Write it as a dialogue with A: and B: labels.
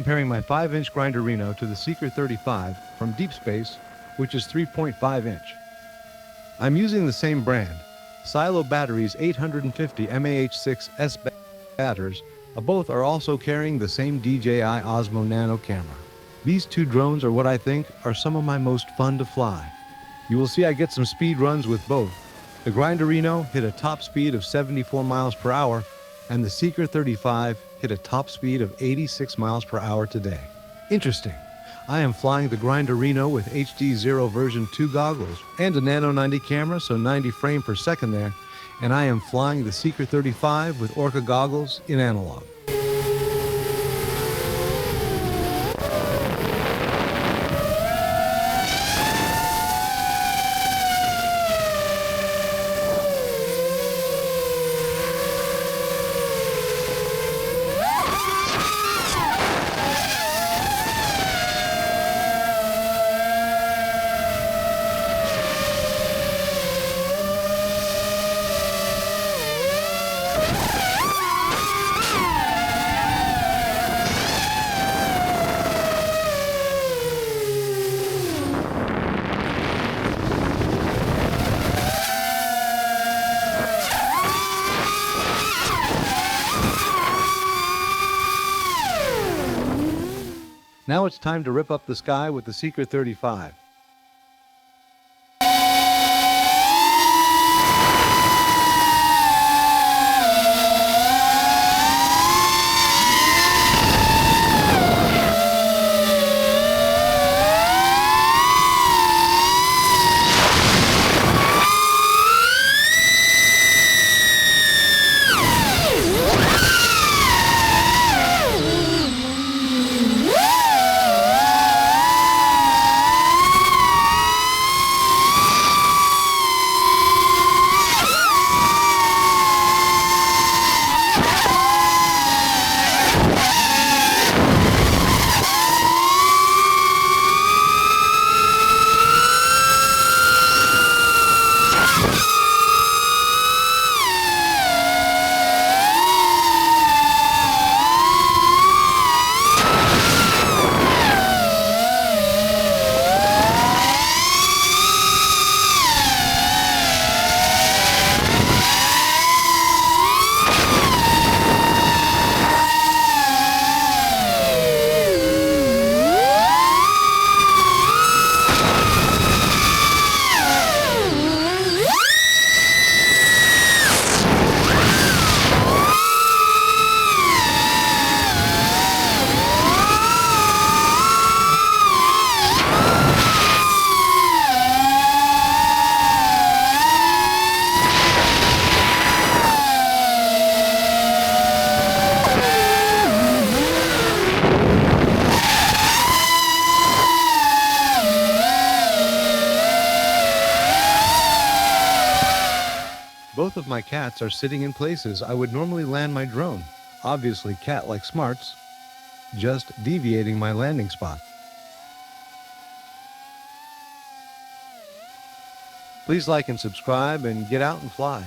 A: comparing my 5-inch Grinderino to the Seeker35 from Deep Space, which is 3.5-inch. I'm using the same brand, Silo Batteries 850 mAh6S batters. Both are also carrying the same DJI Osmo Nano camera. These two drones are what I think are some of my most fun to fly. You will see I get some speed runs with both. The Grinderino hit a top speed of 74 miles per hour, and the Seeker35 hit a top speed of 86 miles per hour today. Interesting. I am flying the Grinderino with HD0 version 2 goggles and a Nano 90 camera, so 90 frames per second there, and I am flying the Seeker35 with Orca goggles in analog. Now it's time to rip up the sky with the Seeker35. Both of my cats are sitting in places I would normally land my drone. Obviously cat-like smarts, just deviating my landing spot. Please like and subscribe and get out and fly.